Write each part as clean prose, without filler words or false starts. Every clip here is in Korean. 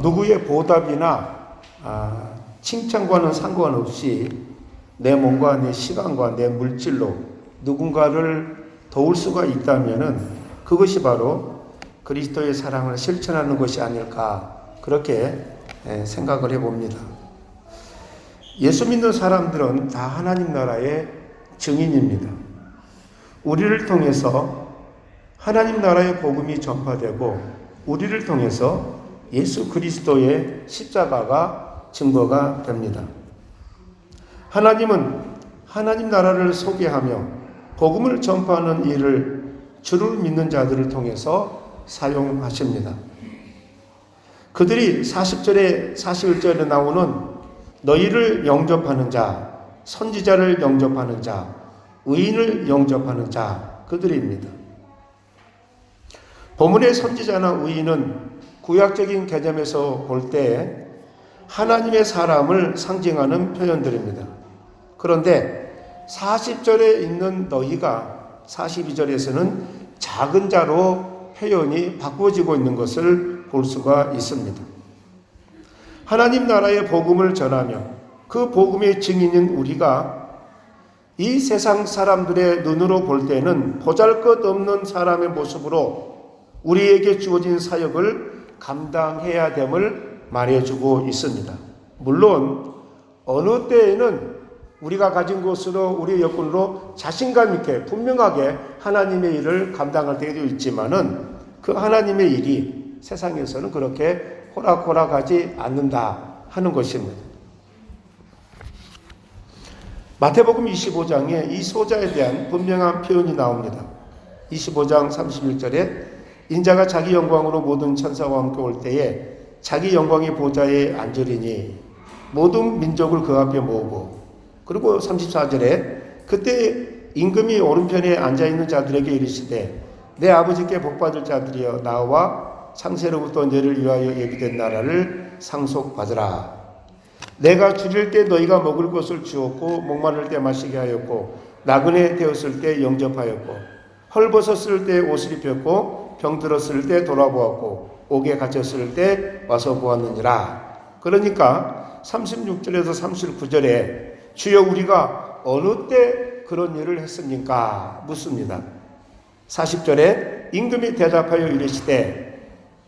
누구의 보답이나 칭찬과는 상관없이 내 몸과 내 시간과 내 물질로 누군가를 도울 수가 있다면은 그것이 바로 그리스도의 사랑을 실천하는 것이 아닐까, 그렇게 생각을 해봅니다. 예수 믿는 사람들은 다 하나님 나라의 증인입니다. 우리를 통해서 하나님 나라의 복음이 전파되고 우리를 통해서 예수 그리스도의 십자가가 증거가 됩니다. 하나님은 하나님 나라를 소개하며 복음을 전파하는 일을 주를 믿는 자들을 통해서 사용하십니다. 그들이 40절에 41절에 나오는 너희를 영접하는 자, 선지자를 영접하는 자, 의인을 영접하는 자, 그들입니다. 본문의 선지자나 의인은 구약적인 개념에서 볼 때 하나님의 사람을 상징하는 표현들입니다. 그런데 40절에 있는 너희가 42절에서는 작은 자로 표현이 바꿔지고 있는 것을 볼 수가 있습니다. 하나님 나라의 복음을 전하며 그 복음의 증인인 우리가 이 세상 사람들의 눈으로 볼 때는 보잘것없는 사람의 모습으로 우리에게 주어진 사역을 감당해야 됨을 말해주고 있습니다. 물론 어느 때에는 우리가 가진 것으로 우리의 여건으로 자신감 있게 분명하게 하나님의 일을 감당할 때도 있지만은 그 하나님의 일이 세상에서는 그렇게 호락호락하지 않는다 하는 것입니다. 마태복음 25장에 이 소자에 대한 분명한 표현이 나옵니다. 25장 31절에 인자가 자기 영광으로 모든 천사와 함께 올 때에 자기 영광의 보좌에 앉으리니 모든 민족을 그 앞에 모으고, 그리고 34절에 그때 임금이 오른편에 앉아있는 자들에게 이르시되 내 아버지께 복받을 자들이여 나와 창세로부터 너를 위하여 예비된 나라를 상속받으라. 내가 줄일 때 너희가 먹을 것을 주었고 목마를 때 마시게 하였고 나그네 되었을 때 영접하였고 헐벗었을 때 옷을 입혔고 병들었을 때 돌아보았고 옥에 갇혔을 때 와서 보았느니라. 그러니까 36절에서 39절에 주여 우리가 어느 때 그런 일을 했습니까? 묻습니다. 40절에 임금이 대답하여 이르시되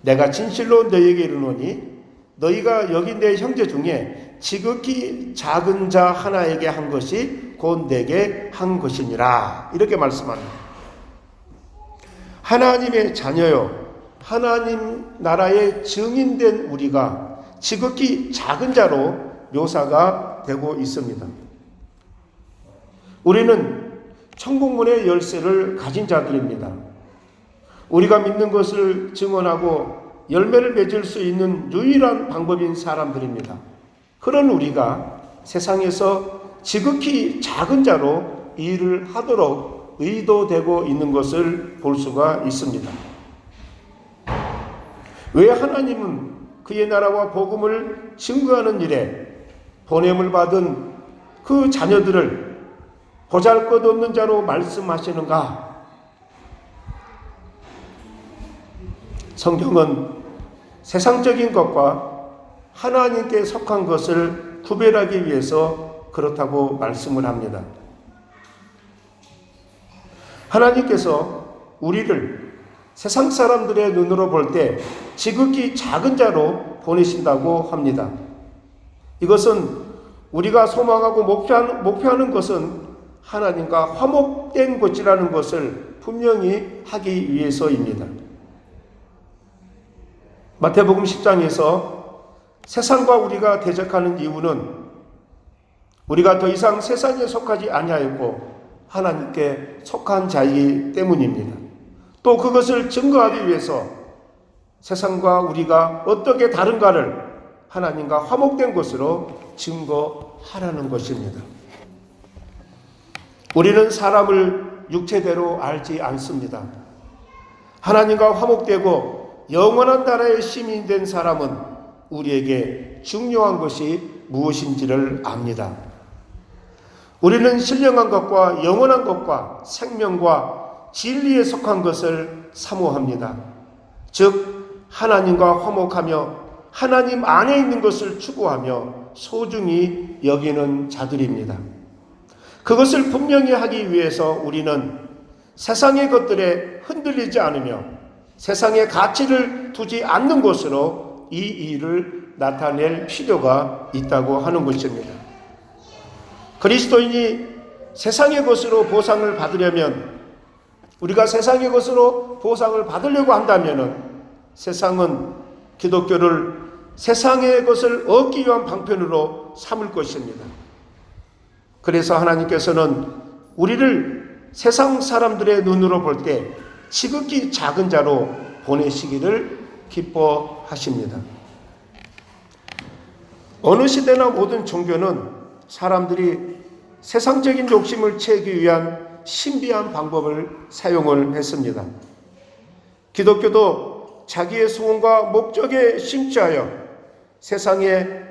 내가 진실로 너희에게 이르노니 너희가 여기 내 형제 중에 지극히 작은 자 하나에게 한 것이 곧 내게 한 것이니라. 이렇게 말씀합니다. 하나님의 자녀요, 하나님 나라의 증인된 우리가 지극히 작은 자로 묘사가 되고 있습니다. 우리는 천국문의 열쇠를 가진 자들입니다. 우리가 믿는 것을 증언하고 열매를 맺을 수 있는 유일한 방법인 사람들입니다. 그런 우리가 세상에서 지극히 작은 자로 일을 하도록 의도되고 있는 것을 볼 수가 있습니다. 왜 하나님은 그의 나라와 복음을 증거하는 일에 보냄을 받은 그 자녀들을 보잘것없는 자로 말씀하시는가? 성경은 세상적인 것과 하나님께 속한 것을 구별하기 위해서 그렇다고 말씀을 합니다. 하나님께서 우리를 세상 사람들의 눈으로 볼 때 지극히 작은 자로 보내신다고 합니다. 이것은 우리가 소망하고 목표하는 것은 하나님과 화목된 것이라는 것을 분명히 하기 위해서입니다. 마태복음 10장에서 세상과 우리가 대적하는 이유는 우리가 더 이상 세상에 속하지 아니하였고 하나님께 속한 자이기 때문입니다. 또 그것을 증거하기 위해서 세상과 우리가 어떻게 다른가를 하나님과 화목된 것으로 증거하라는 것입니다. 우리는 사람을 육체대로 알지 않습니다. 하나님과 화목되고 영원한 나라의 시민이 된 사람은 우리에게 중요한 것이 무엇인지를 압니다. 우리는 신령한 것과 영원한 것과 생명과 진리에 속한 것을 사모합니다. 즉 하나님과 화목하며 하나님 안에 있는 것을 추구하며 소중히 여기는 자들입니다. 그것을 분명히 하기 위해서 우리는 세상의 것들에 흔들리지 않으며 세상의 가치를 두지 않는 것으로 이 일을 나타낼 필요가 있다고 하는 것입니다. 그리스도인이 세상의 것으로 보상을 받으려면, 우리가 세상의 것으로 보상을 받으려고 한다면 세상은 기독교를 세상의 것을 얻기 위한 방편으로 삼을 것입니다. 그래서 하나님께서는 우리를 세상 사람들의 눈으로 볼 때 지극히 작은 자로 보내시기를 기뻐하십니다. 어느 시대나 모든 종교는 사람들이 세상적인 욕심을 채우기 위한 신비한 방법을 사용을 했습니다. 기독교도 자기의 소원과 목적에 심취하여 세상의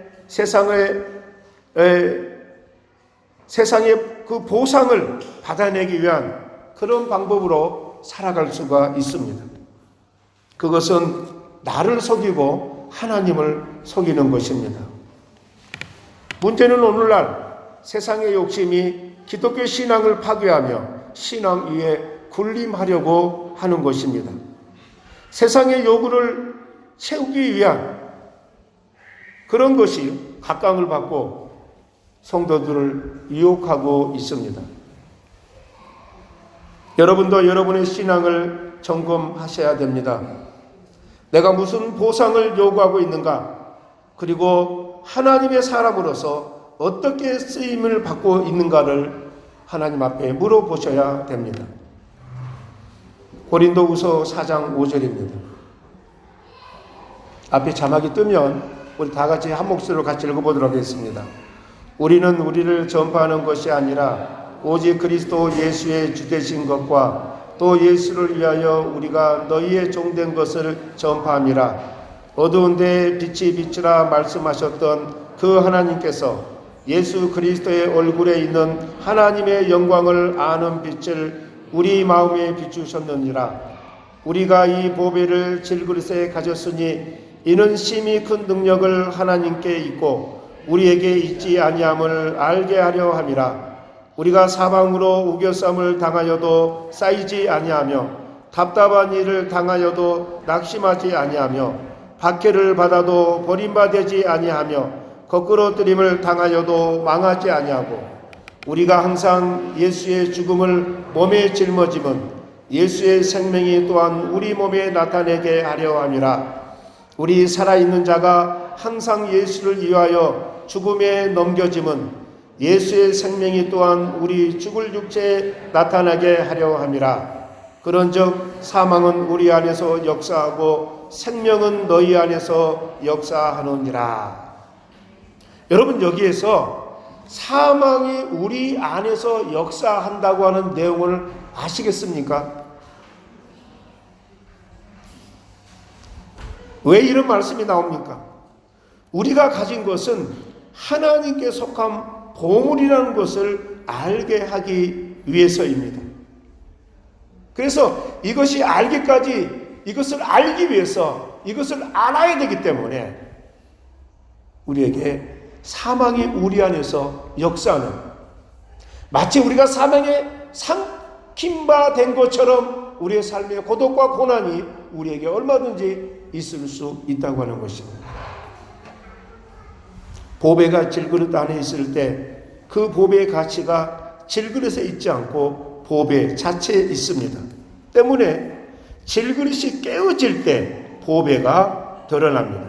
그 보상을 받아내기 위한 그런 방법으로 살아갈 수가 있습니다. 그것은 나를 속이고 하나님을 속이는 것입니다. 문제는 오늘날 세상의 욕심이 기독교 신앙을 파괴하며 신앙 위에 군림하려고 하는 것입니다. 세상의 요구를 채우기 위한 그런 것이 각광을 받고 성도들을 유혹하고 있습니다. 여러분도 여러분의 신앙을 점검하셔야 됩니다. 내가 무슨 보상을 요구하고 있는가? 그리고 하나님의 사람으로서 어떻게 쓰임을 받고 있는가를 하나님 앞에 물어보셔야 됩니다. 고린도후서 4장 5절입니다. 앞에 자막이 뜨면 우리 다 같이 한 목소리로 같이 읽어보도록 하겠습니다. 우리는 우리를 전파하는 것이 아니라 오직 그리스도 예수의 주되신 것과 또 예수를 위하여 우리가 너희의 종된 것을 전파함이라. 어두운 데에 빛이 비추라 말씀하셨던 그 하나님께서 예수 그리스도의 얼굴에 있는 하나님의 영광을 아는 빛을 우리 마음에 비추셨느니라. 우리가 이 보배를 질그릇에 가졌으니 이는 심히 큰 능력을 하나님께 있고 우리에게 있지 아니함을 알게 하려 함이라. 우리가 사방으로 우겨쌈을 당하여도 쌓이지 아니하며 답답한 일을 당하여도 낙심하지 아니하며 박해를 받아도 버림받지 아니하며 거꾸로 뜨림을 당하여도 망하지 아니하고 우리가 항상 예수의 죽음을 몸에 짊어짐은 예수의 생명이 또한 우리 몸에 나타내게 하려 함이라. 우리 살아있는 자가 항상 예수를 위하여 죽음에 넘겨짐은 예수의 생명이 또한 우리 죽을 육체에 나타나게 하려 함이라. 그런즉 사망은 우리 안에서 역사하고 생명은 너희 안에서 역사하느니라. 여러분, 여기에서 사망이 우리 안에서 역사한다고 하는 내용을 아시겠습니까? 왜 이런 말씀이 나옵니까? 우리가 가진 것은 하나님께 속한 보물이라는 것을 알게 하기 위해서입니다. 그래서 이것을 알기 위해서 이것을 알아야 되기 때문에 우리에게 사망이 우리 안에서 역사하는, 마치 우리가 사망에 삼킴바 된 것처럼 우리의 삶의 고독과 고난이 우리에게 얼마든지 있을 수 있다고 하는 것입니다. 보배가 질그릇 안에 있을 때 그 보배의 가치가 질그릇에 있지 않고 보배 자체에 있습니다. 때문에 질그릇이 깨어질 때 보배가 드러납니다.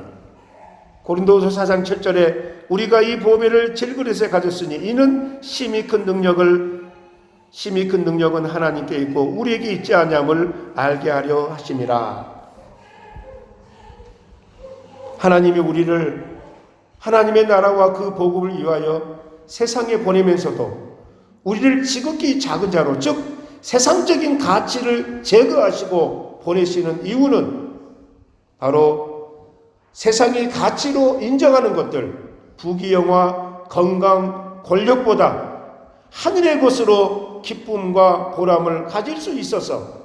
고린도후서 4장 7절에 우리가 이 보배를 질그릇에 가졌으니 이는 심히 큰 능력은 하나님께 있고 우리에게 있지 아니함을 알게 하려 하심이라. 하나님이 우리를 하나님의 나라와 그 복음을 위하여 세상에 보내면서도 우리를 지극히 작은 자로, 즉 세상적인 가치를 제거하시고 보내시는 이유는 바로 세상의 가치로 인정하는 것들, 부귀영화, 건강, 권력보다 하늘의 것으로 기쁨과 보람을 가질 수 있어서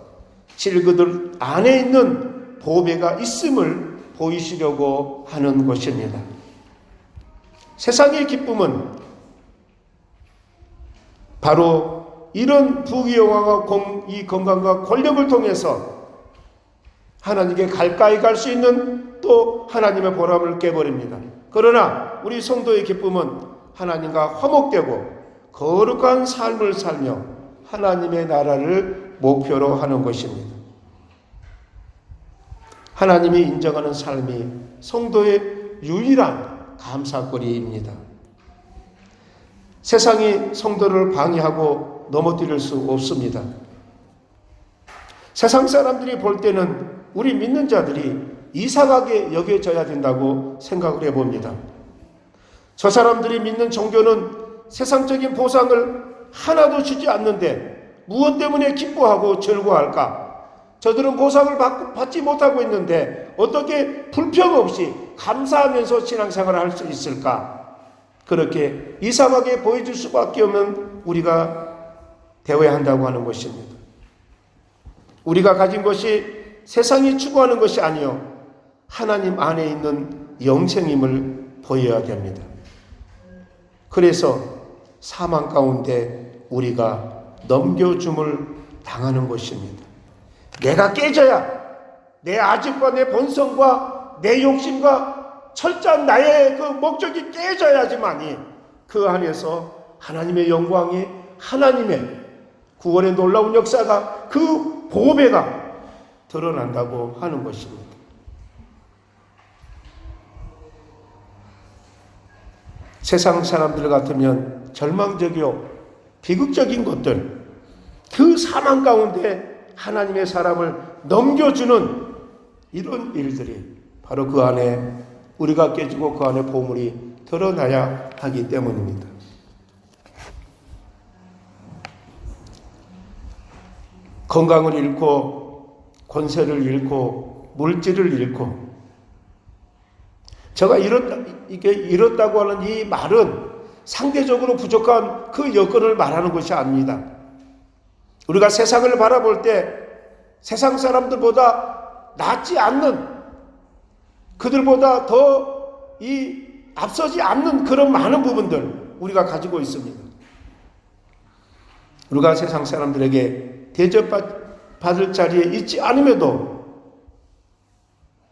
질그릇 안에 있는 보배가 있음을 보이시려고 하는 것입니다. 세상의 기쁨은 바로 이런 부귀영화와 이 건강과 권력을 통해서 하나님께 가까이 갈 수 있는 또 하나님의 보람을 깨버립니다. 그러나 우리 성도의 기쁨은 하나님과 화목되고 거룩한 삶을 살며 하나님의 나라를 목표로 하는 것입니다. 하나님이 인정하는 삶이 성도의 유일한 감사거리입니다. 세상이 성도를 방해하고 넘어뜨릴 수 없습니다. 세상 사람들이 볼 때는 우리 믿는 자들이 이상하게 여겨져야 된다고 생각을 해봅니다. 저 사람들이 믿는 종교는 세상적인 보상을 하나도 주지 않는데 무엇 때문에 기뻐하고 즐거워할까? 저들은 보상을 받지 못하고 있는데 어떻게 불평 없이 감사하면서 신앙생활을 할 수 있을까? 그렇게 이상하게 보여줄 수밖에 없는 우리가 되어야 한다고 하는 것입니다. 우리가 가진 것이 세상이 추구하는 것이 아니요 하나님 안에 있는 영생임을 보여야 됩니다. 그래서 사망 가운데 우리가 넘겨줌을 당하는 것입니다. 내가 깨져야 내 아집과 내 본성과 내 욕심과 철저한 나의 그 목적이 깨져야지만이 그 안에서 하나님의 영광이 하나님의 구원의 놀라운 역사가 그 보배가 드러난다고 하는 것입니다. 세상 사람들 같으면 절망적이요 비극적인 것들, 그 사망 가운데 하나님의 사람을 넘겨주는 이런 일들이 바로 그 안에 우리가 깨지고 그 안에 보물이 드러나야 하기 때문입니다. 건강을 잃고 권세를 잃고 물질을 잃고 제가 잃었다고 하는 이 말은 상대적으로 부족한 그 여건을 말하는 것이 아닙니다. 우리가 세상을 바라볼 때 세상 사람들보다 낫지 않는, 그들보다 더 앞서지 않는 그런 많은 부분들 우리가 가지고 있습니다. 우리가 세상 사람들에게 대접받을 자리에 있지 않음에도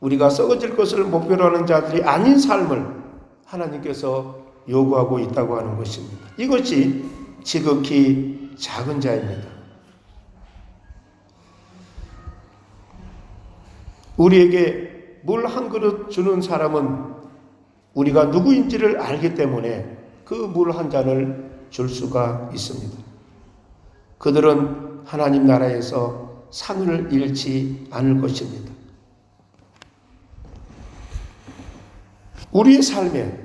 우리가 썩어질 것을 목표로 하는 자들이 아닌 삶을 하나님께서 요구하고 있다고 하는 것입니다. 이것이 지극히 작은 자입니다. 우리에게 물 한 그릇 주는 사람은 우리가 누구인지를 알기 때문에 그 물 한 잔을 줄 수가 있습니다. 그들은 하나님 나라에서 상을 잃지 않을 것입니다. 우리의 삶에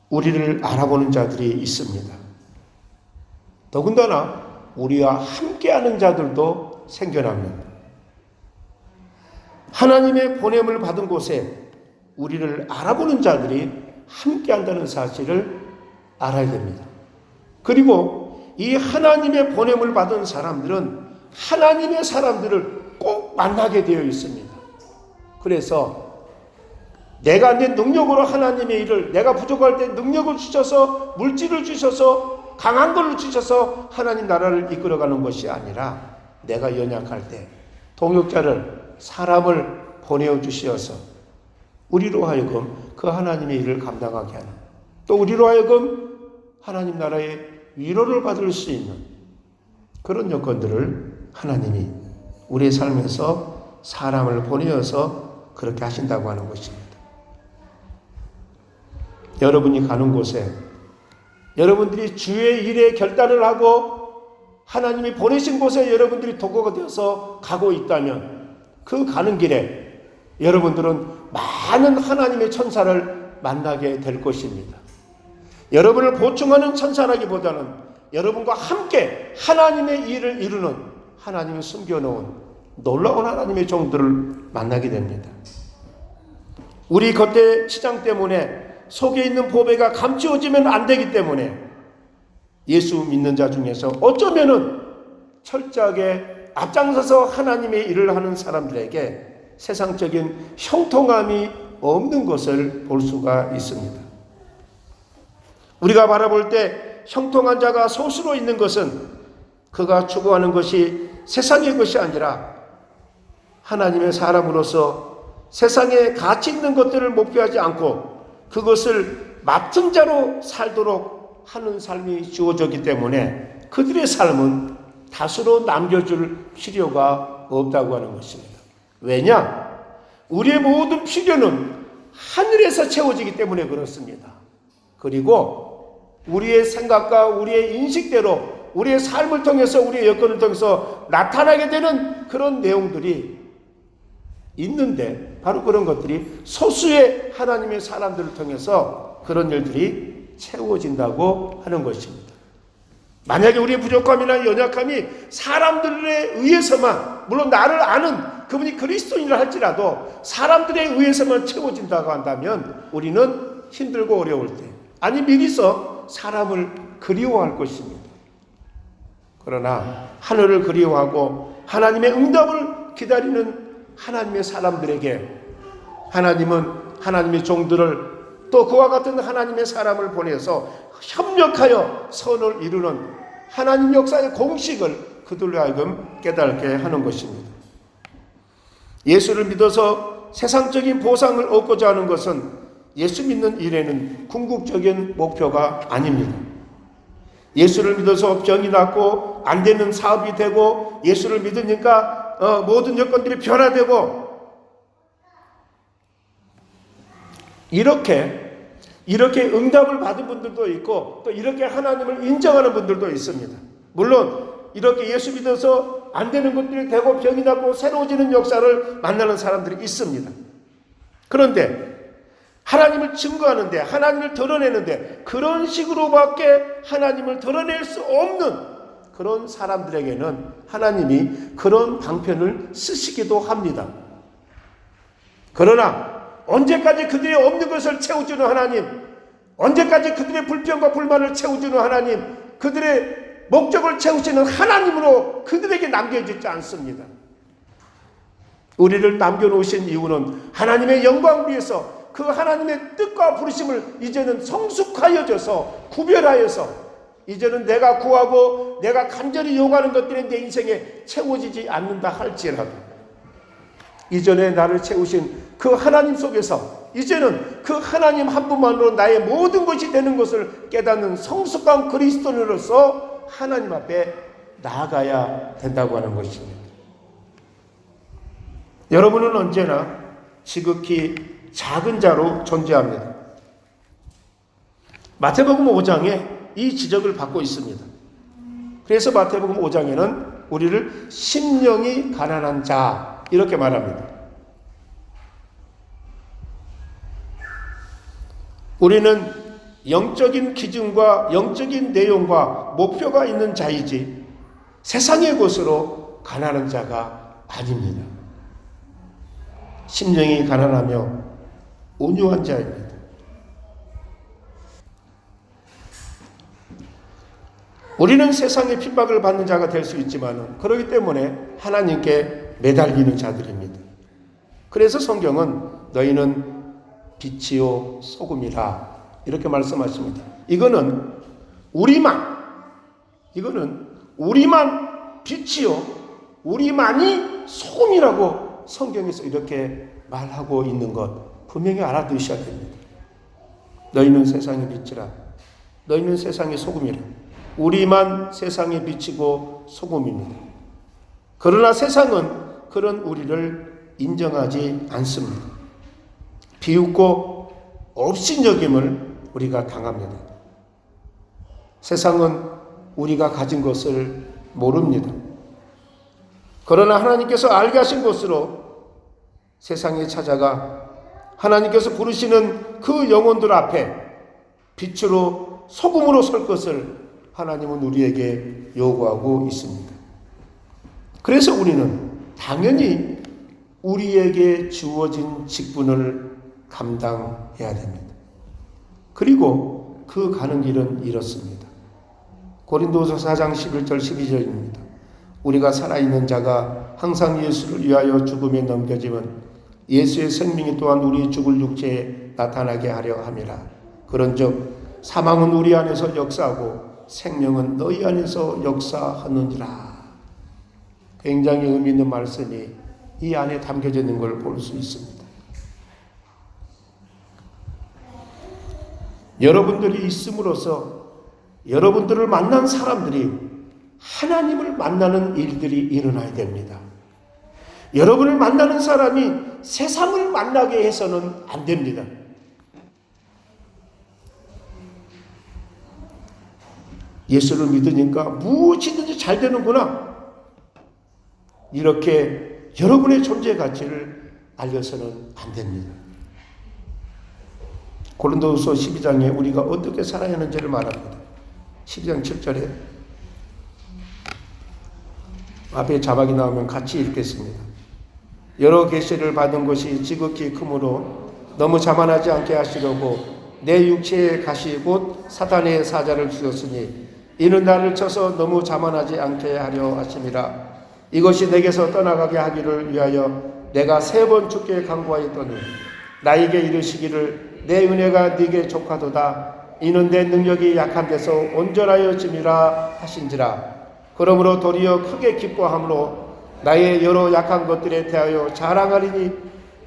우리를 알아보는 자들이 있습니다. 더군다나 우리와 함께하는 자들도 생겨납니다. 하나님의 보냄을 받은 곳에 우리를 알아보는 자들이 함께한다는 사실을 알아야 됩니다. 그리고 이 하나님의 보냄을 받은 사람들은 하나님의 사람들을 꼭 만나게 되어 있습니다. 그래서 내가 내 능력으로 하나님의 일을, 내가 부족할 때 능력을 주셔서, 물질을 주셔서, 강한 걸로 주셔서 하나님 나라를 이끌어가는 것이 아니라 내가 연약할 때 동역자를, 사람을 보내주시어서 우리로 하여금 그 하나님의 일을 감당하게 하는, 또 우리로 하여금 하나님 나라의 위로를 받을 수 있는 그런 여건들을 하나님이 우리의 삶에서 사람을 보내어서 그렇게 하신다고 하는 것입니다. 여러분이 가는 곳에 여러분들이 주의 일에 결단을 하고 하나님이 보내신 곳에 여러분들이 도구가 되어서 가고 있다면 그 가는 길에 여러분들은 많은 하나님의 천사를 만나게 될 것입니다. 여러분을 보충하는 천사라기보다는 여러분과 함께 하나님의 일을 이루는, 하나님이 숨겨놓은 놀라운 하나님의 종들을 만나게 됩니다. 우리 겉의 치장 때문에 속에 있는 보배가 감추어지면 안 되기 때문에 예수 믿는 자 중에서 어쩌면은 철저하게 앞장서서 하나님의 일을 하는 사람들에게 세상적인 형통함이 없는 것을 볼 수가 있습니다. 우리가 바라볼 때 형통한 자가 소수로 있는 것은 그가 추구하는 것이 세상의 것이 아니라 하나님의 사람으로서 세상에 가치 있는 것들을 목표하지 않고 그것을 맡은 자로 살도록 하는 삶이 주어졌기 때문에 그들의 삶은 다수로 남겨줄 필요가 없다고 하는 것입니다. 왜냐? 우리의 모든 필요는 하늘에서 채워지기 때문에 그렇습니다. 그리고 우리의 생각과 우리의 인식대로 우리의 삶을 통해서 우리의 여건을 통해서 나타나게 되는 그런 내용들이 있는데 바로 그런 것들이 소수의 하나님의 사람들을 통해서 그런 일들이 채워진다고 하는 것입니다. 만약에 우리의 부족함이나 연약함이 사람들에 의해서만, 물론 나를 아는 그분이 그리스도인이라 할지라도 사람들에 의해서만 채워진다고 한다면 우리는 힘들고 어려울 때, 아니 미리서 사람을 그리워할 것입니다. 그러나 하늘을 그리워하고 하나님의 응답을 기다리는 하나님의 사람들에게 하나님은 하나님의 종들을 또 그와 같은 하나님의 사람을 보내서 협력하여 선을 이루는 하나님 역사의 공식을 그들로 하여금 깨닫게 하는 것입니다. 예수를 믿어서 세상적인 보상을 얻고자 하는 것은 예수 믿는 일에는 궁극적인 목표가 아닙니다. 예수를 믿어서 병이 낫고 안 되는 사업이 되고 예수를 믿으니까 모든 여건들이 변화되고 이렇게 응답을 받은 분들도 있고 또 이렇게 하나님을 인정하는 분들도 있습니다. 물론 이렇게 예수 믿어서 안 되는 것들이 되고 병이 나고 새로워지는 역사를 만나는 사람들이 있습니다. 그런데 하나님을 증거하는데 하나님을 드러내는데 그런 식으로밖에 하나님을 드러낼 수 없는 그런 사람들에게는 하나님이 그런 방편을 쓰시기도 합니다. 그러나 언제까지 그들의 없는 것을 채워주는 하나님, 언제까지 그들의 불평과 불만을 채워주는 하나님, 그들의 목적을 채우시는 하나님으로 그들에게 남겨지지 않습니다. 우리를 남겨놓으신 이유는 하나님의 영광을 위해서 그 하나님의 뜻과 부르심을 이제는 성숙하여져서 구별하여서 이제는 내가 구하고 내가 간절히 요구하는 것들이 내 인생에 채워지지 않는다 할지라도 이전에 나를 채우신 그 하나님 속에서 이제는 그 하나님 한 분만으로 나의 모든 것이 되는 것을 깨닫는 성숙한 그리스도인으로서 하나님 앞에 나아가야 된다고 하는 것입니다. 여러분은 언제나 지극히 작은 자로 존재합니다. 마태복음 5장에 이 지적을 받고 있습니다. 그래서 마태복음 5장에는 우리를 심령이 가난한 자 이렇게 말합니다. 우리는 영적인 기준과 영적인 내용과 목표가 있는 자이지 세상의 것으로 가난한 자가 아닙니다. 심령이 가난하며 온유한 자입니다. 우리는 세상의 핍박을 받는 자가 될 수 있지만 그렇기 때문에 하나님께 매달리는 자들입니다. 그래서 성경은 너희는 빛이요 소금이라 이렇게 말씀하십니다. 이거는 우리만 빛이요 우리만이 소금이라고 성경에서 이렇게 말하고 있는 것 분명히 알아두셔야 됩니다. 너희는 세상의 빛이라 너희는 세상의 소금이라 우리만 세상에 비치고 소금입니다. 그러나 세상은 그런 우리를 인정하지 않습니다. 비웃고 업신여김을 우리가 당합니다. 세상은 우리가 가진 것을 모릅니다. 그러나 하나님께서 알게 하신 것으로 세상에 찾아가 하나님께서 부르시는 그 영혼들 앞에 빛으로 소금으로 설 것을 하나님은 우리에게 요구하고 있습니다. 그래서 우리는 당연히 우리에게 주어진 직분을 감당해야 됩니다. 그리고 그 가는 길은 이렇습니다. 고린도서 4장 11절 12절입니다. 우리가 살아있는 자가 항상 예수를 위하여 죽음에 넘겨짐은 예수의 생명이 또한 우리 죽을 육체에 나타나게 하려 함이라. 그런즉 사망은 우리 안에서 역사하고 생명은 너희 안에서 역사하느니라. 굉장히 의미 있는 말씀이 이 안에 담겨져 있는 걸 볼 수 있습니다. 여러분들이 있음으로써 여러분들을 만난 사람들이 하나님을 만나는 일들이 일어나야 됩니다. 여러분을 만나는 사람이 세상을 만나게 해서는 안 됩니다. 예수를 믿으니까 무엇이든지 잘 되는구나. 이렇게 여러분의 존재 가치를 알려서는 안 됩니다. 고린도후서 12장에 우리가 어떻게 살아야 하는지를 말합니다. 12장 7절에 앞에 자막이 나오면 같이 읽겠습니다. 여러 계시를 받은 것이 지극히 크므로 너무 자만하지 않게 하시려고 내 육체에 가시 곧 사탄의 사자를 주셨으니 이는 나를 쳐서 너무 자만하지 않게 하려 하심이라. 이것이 내게서 떠나가게 하기를 위하여 내가 3번 주께 간구하였더니 나에게 이르시기를 내 은혜가 네게 족하도다. 이는 내 능력이 약한 데서 온전하여짐이라 하신지라. 그러므로 도리어 크게 기뻐함으로 나의 여러 약한 것들에 대하여 자랑하리니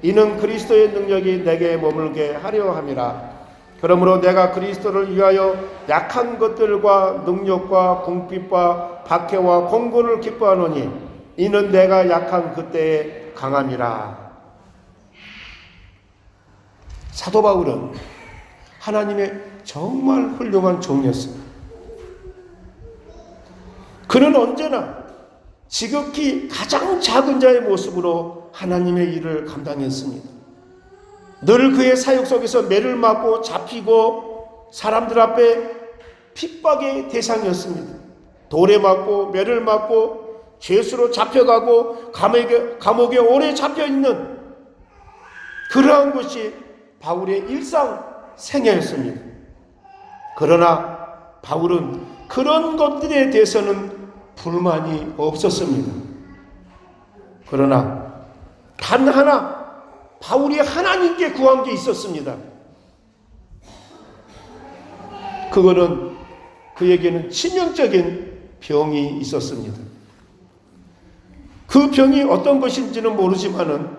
이는 그리스도의 능력이 내게 머물게 하려 함이라. 그러므로 내가 그리스도를 위하여 약한 것들과 능력과 궁핍과 박해와 공고를 기뻐하노니 이는 내가 약한 그때에 강함이라. 사도 바울은 하나님의 정말 훌륭한 종이었습니다. 그는 언제나 지극히 가장 작은 자의 모습으로 하나님의 일을 감당했습니다. 늘 그의 사역 속에서 매를 맞고 잡히고 사람들 앞에 핍박의 대상이었습니다. 돌에 맞고 매를 맞고 죄수로 잡혀가고 감옥에 오래 잡혀있는 그러한 것이 바울의 일상생활이었습니다. 그러나 바울은 그런 것들에 대해서는 불만이 없었습니다. 그러나 단 하나 바울이 하나님께 구한 게 있었습니다. 그거는 그에게는 치명적인 병이 있었습니다. 그 병이 어떤 것인지는 모르지만은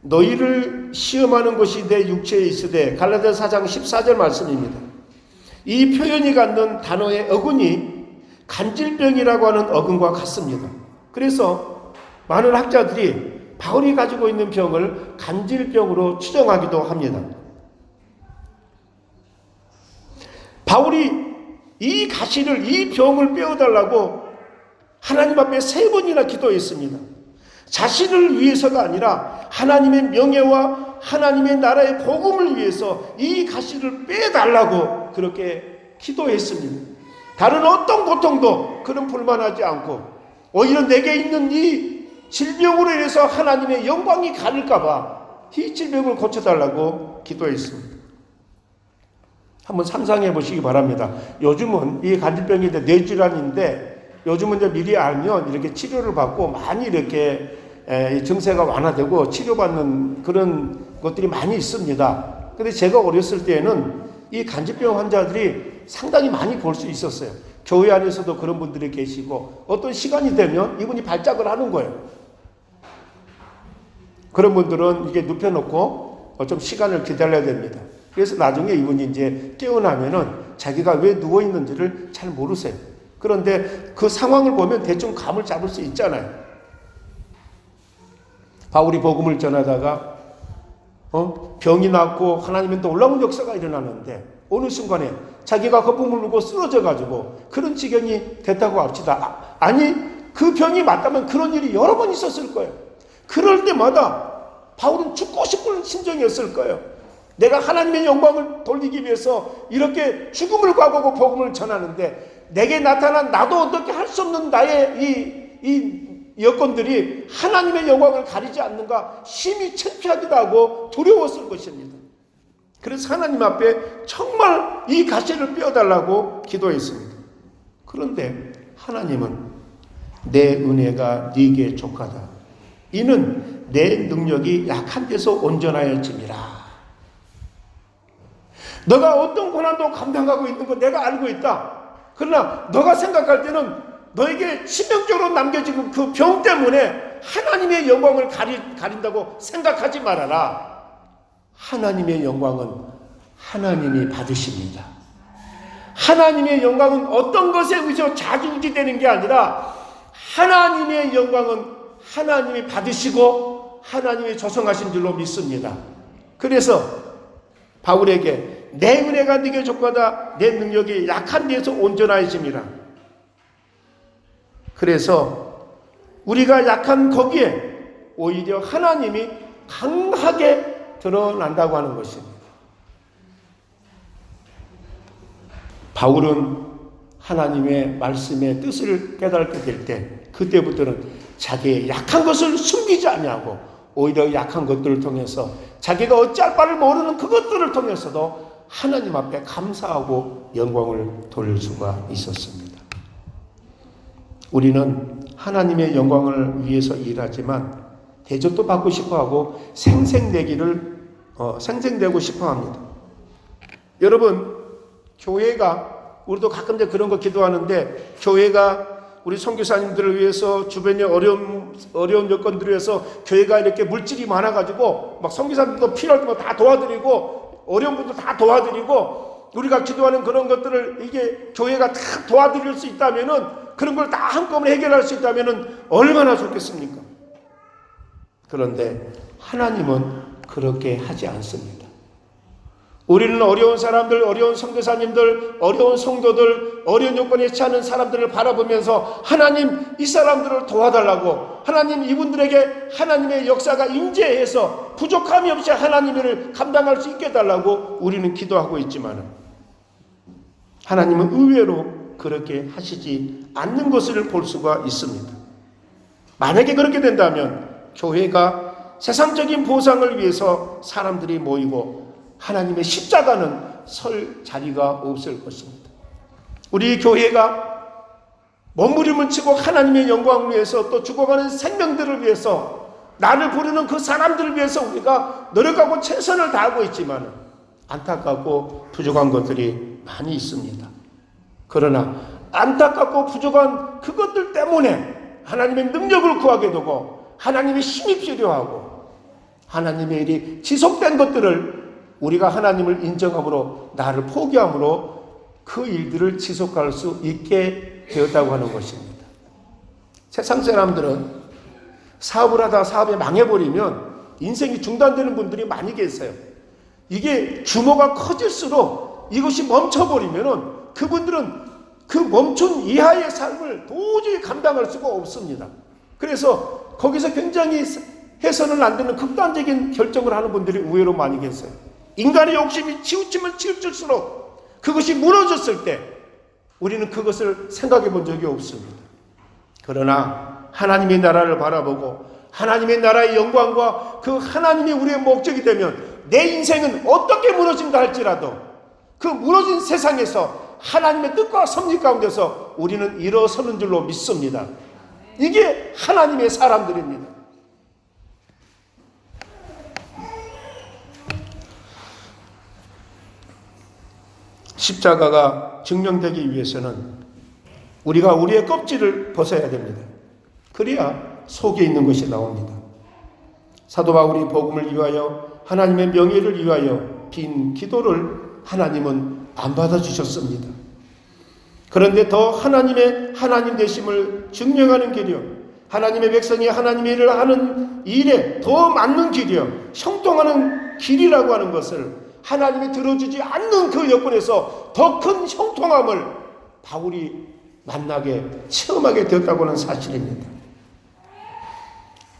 너희를 시험하는 것이 내 육체에 있으되 갈라디아서 4장 14절 말씀입니다. 이 표현이 갖는 단어의 어근이 간질병이라고 하는 어근과 같습니다. 그래서 많은 학자들이 바울이 가지고 있는 병을 간질병으로 추정하기도 합니다. 바울이 이 가시를, 이 병을 빼어달라고 하나님 앞에 3번이나 기도했습니다. 자신을 위해서가 아니라 하나님의 명예와 하나님의 나라의 복음을 위해서 이 가시를 빼달라고 그렇게 기도했습니다. 다른 어떤 고통도 그는 불만하지 않고 오히려 내게 있는 이 질병으로 인해서 하나님의 영광이 가릴까봐 이 질병을 고쳐달라고 기도했습니다. 한번 상상해 보시기 바랍니다. 요즘은 이 간질병인데 뇌질환인데 요즘은 이제 미리 알면 이렇게 치료를 받고 많이 이렇게 증세가 완화되고 치료받는 그런 것들이 많이 있습니다. 근데 제가 어렸을 때에는 이 간질병 환자들이 상당히 많이 볼 수 있었어요. 교회 안에서도 그런 분들이 계시고 어떤 시간이 되면 이분이 발작을 하는 거예요. 그런 분들은 이게 눕혀놓고 좀 시간을 기다려야 됩니다. 그래서 나중에 이분이 이제 깨어나면은 자기가 왜 누워있는지를 잘 모르세요. 그런데 그 상황을 보면 대충 감을 잡을 수 있잖아요. 바울이 복음을 전하다가 병이 낫고 하나님의 놀라운 역사가 일어나는데 어느 순간에 자기가 거품을 물고 쓰러져가지고 그런 지경이 됐다고 합시다. 아니 그 병이 맞다면 그런 일이 여러 번 있었을 거예요. 그럴 때마다 바울은 죽고 싶은 심정이었을 거예요. 내가 하나님의 영광을 돌리기 위해서 이렇게 죽음을 각오하고 복음을 전하는데 내게 나타난 나도 어떻게 할 수 없는 나의 이 여건들이 하나님의 영광을 가리지 않는가 심히 창피하기도 하고 두려웠을 것입니다. 그래서 하나님 앞에 정말 이 가시를 빼어달라고 기도했습니다. 그런데 하나님은 내 은혜가 네게 족하다. 이는 내 능력이 약한 데서 온전하여짐이라. 너가 어떤 고난도 감당하고 있는 거 내가 알고 있다. 그러나 너가 생각할 때는 너에게 치명적으로 남겨지고 그 병 때문에 하나님의 영광을 가린다고 생각하지 말아라. 하나님의 영광은 하나님이 받으십니다. 하나님의 영광은 어떤 것에 의해서 좌지우지되는 게 아니라 하나님의 영광은 하나님이 받으시고 하나님이 조성하신 줄로 믿습니다. 그래서 바울에게 내 은혜가 네게 족하다, 내 능력이 약한 데에서 온전하여짐이라. 그래서 우리가 약한 거기에 오히려 하나님이 강하게 드러난다고 하는 것입니다. 바울은 하나님의 말씀의 뜻을 깨닫게 될 때 그때부터는 자기의 약한 것을 숨기지 아니하고 오히려 약한 것들을 통해서 자기가 어찌할 바를 모르는 그것들을 통해서도 하나님 앞에 감사하고 영광을 돌릴 수가 있었습니다. 우리는 하나님의 영광을 위해서 일하지만 대접도 받고 싶어하고 생생되고 싶어합니다. 여러분, 교회가 우리도 가끔 그런 거 기도하는데 교회가 우리 선교사님들을 위해서 주변에 어려운 여건들을 위해서 교회가 이렇게 물질이 많아가지고 막 선교사님들도 필요할 때마다 다 도와드리고 어려운 분들 다 도와드리고 우리가 기도하는 그런 것들을 이게 교회가 다 도와드릴 수 있다면은 그런 걸 다 한꺼번에 해결할 수 있다면은 얼마나 좋겠습니까? 그런데 하나님은 그렇게 하지 않습니다. 우리는 어려운 사람들, 어려운 선교사님들, 어려운 성도들, 어려운 요건에 처하는 사람들을 바라보면서 하나님 이 사람들을 도와달라고, 하나님 이분들에게 하나님의 역사가 임재해서 부족함이 없이 하나님을 감당할 수 있게 해달라고 우리는 기도하고 있지만 하나님은 의외로 그렇게 하시지 않는 것을 볼 수가 있습니다. 만약에 그렇게 된다면 교회가 세상적인 보상을 위해서 사람들이 모이고 하나님의 십자가는 설 자리가 없을 것입니다. 우리 교회가 몸부림을 치고 하나님의 영광을 위해서 또 죽어가는 생명들을 위해서 나를 부르는 그 사람들을 위해서 우리가 노력하고 최선을 다하고 있지만 안타깝고 부족한 것들이 많이 있습니다. 그러나 안타깝고 부족한 그것들 때문에 하나님의 능력을 구하게 되고 하나님의 힘이 필요하고 하나님의 일이 지속된 것들을 우리가 하나님을 인정함으로 나를 포기함으로 그 일들을 지속할 수 있게 되었다고 하는 것입니다. 세상 사람들은 사업을 하다 사업이 망해버리면 인생이 중단되는 분들이 많이 계세요. 이게 규모가 커질수록 이것이 멈춰버리면 그분들은 그 멈춘 이하의 삶을 도저히 감당할 수가 없습니다. 그래서 거기서 굉장히 해서는 안 되는 극단적인 결정을 하는 분들이 의외로 많이 계세요. 인간의 욕심이 치우치면 치우칠수록 그것이 무너졌을 때 우리는 그것을 생각해 본 적이 없습니다. 그러나 하나님의 나라를 바라보고 하나님의 나라의 영광과 그 하나님이 우리의 목적이 되면 내 인생은 어떻게 무너진다 할지라도 그 무너진 세상에서 하나님의 뜻과 섭리 가운데서 우리는 일어서는 줄로 믿습니다. 이게 하나님의 사람들입니다. 십자가가 증명되기 위해서는 우리가 우리의 껍질을 벗어야 됩니다. 그래야 속에 있는 것이 나옵니다. 사도 바울이 복음을 위하여 하나님의 명예를 위하여 빈 기도를 하나님은 안 받아주셨습니다. 그런데 더 하나님의 하나님 되심을 증명하는 길이요, 하나님의 백성이 하나님의 일을 하는 일에 더 맞는 길이요, 형통하는 길이라고 하는 것을 하나님이 들어주지 않는 그 여건에서 더 큰 형통함을 바울이 만나게 체험하게 되었다고 하는 사실입니다.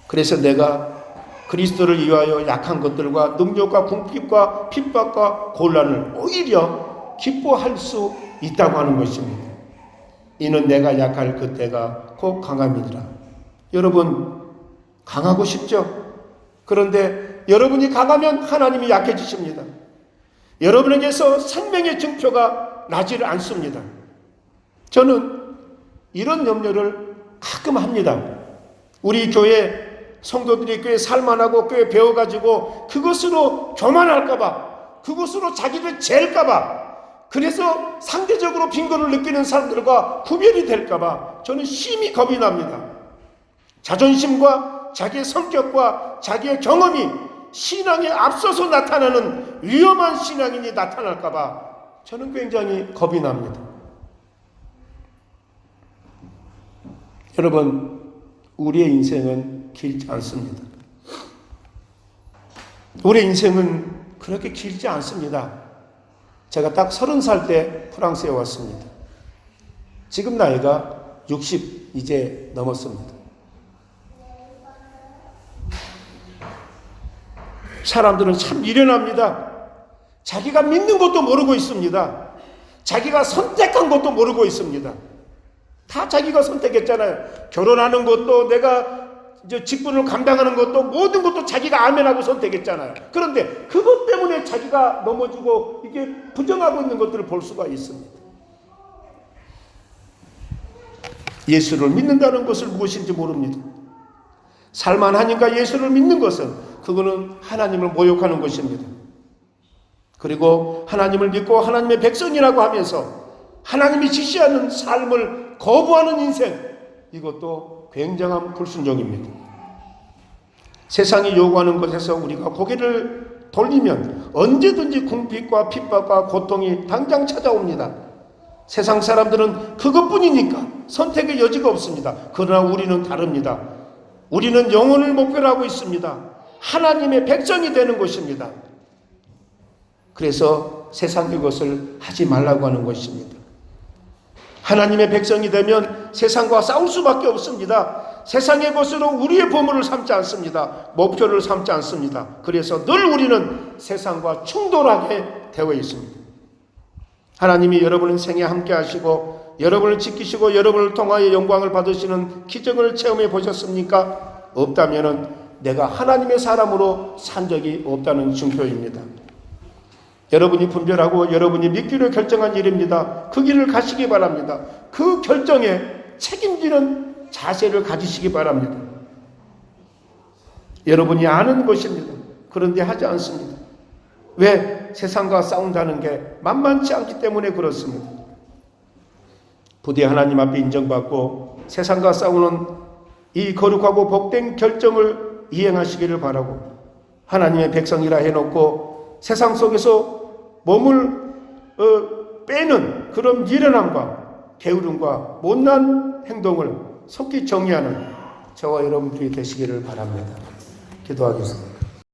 그래서 내가 그리스도를 위하여 약한 것들과 능력과 궁핍과 핍박과 곤란을 오히려 기뻐할 수 있다고 하는 것입니다. 이는 내가 약할 그때가 곧 강함이니라. 여러분 강하고 싶죠? 그런데 여러분이 강하면 하나님이 약해지십니다. 여러분에게서 생명의 증표가 나지를 않습니다. 저는 이런 염려를 가끔 합니다. 우리 교회 성도들이 교회 살만하고 교회 배워가지고 그것으로 교만할까봐, 그것으로 자기를 잴까봐, 그래서 상대적으로 빈곤을 느끼는 사람들과 구별이 될까봐 저는 심히 겁이 납니다. 자존심과 자기의 성격과 자기의 경험이 신앙에 앞서서 나타나는 위험한 신앙인이 나타날까봐 저는 굉장히 겁이 납니다. 여러분, 우리의 인생은 길지 않습니다. 우리의 인생은 그렇게 길지 않습니다. 제가 딱 30살 때 프랑스에 왔습니다. 지금 나이가 60 이제 넘었습니다. 사람들은 참 미련합니다. 자기가 믿는 것도 모르고 있습니다. 자기가 선택한 것도 모르고 있습니다. 다 자기가 선택했잖아요. 결혼하는 것도, 내가 이제 직분을 감당하는 것도, 모든 것도 자기가 아멘하고 선택했잖아요. 그런데 그것 때문에 자기가 넘어지고 이게 부정하고 있는 것들을 볼 수가 있습니다. 예수를 믿는다는 것을 무엇인지 모릅니다. 살만하니까 예수를 믿는 것은, 그거는 하나님을 모욕하는 것입니다. 그리고 하나님을 믿고 하나님의 백성이라고 하면서 하나님이 지시하는 삶을 거부하는 인생, 이것도 굉장한 불순종입니다. 세상이 요구하는 것에서 우리가 고개를 돌리면 언제든지 궁핍과 핍박과 고통이 당장 찾아옵니다. 세상 사람들은 그것뿐이니까 선택의 여지가 없습니다. 그러나 우리는 다릅니다. 우리는 영혼을 목표로 하고 있습니다. 하나님의 백성이 되는 것입니다. 그래서 세상의 것을 하지 말라고 하는 것입니다. 하나님의 백성이 되면 세상과 싸울 수밖에 없습니다. 세상의 것으로 우리의 보물을 삼지 않습니다. 목표를 삼지 않습니다. 그래서 늘 우리는 세상과 충돌하게 되어 있습니다. 하나님이 여러분의 생에 함께 하시고 여러분을 지키시고 여러분을 통하여 영광을 받으시는 기적을 체험해 보셨습니까? 없다면 내가 하나님의 사람으로 산 적이 없다는 증표입니다. 여러분이 분별하고 여러분이 믿기로 결정한 일입니다. 그 길을 가시기 바랍니다. 그 결정에 책임지는 자세를 가지시기 바랍니다. 여러분이 아는 것입니다. 그런데 하지 않습니다. 왜? 세상과 싸운다는 게 만만치 않기 때문에 그렇습니다. 부디 하나님 앞에 인정받고 세상과 싸우는 이 거룩하고 복된 결정을 이행하시기를 바라고, 하나님의 백성이라 해놓고 세상 속에서 몸을 빼는 그런 미련함과 게으름과 못난 행동을 속히 정리하는 저와 여러분들이 되시기를 바랍니다. 기도하겠습니다.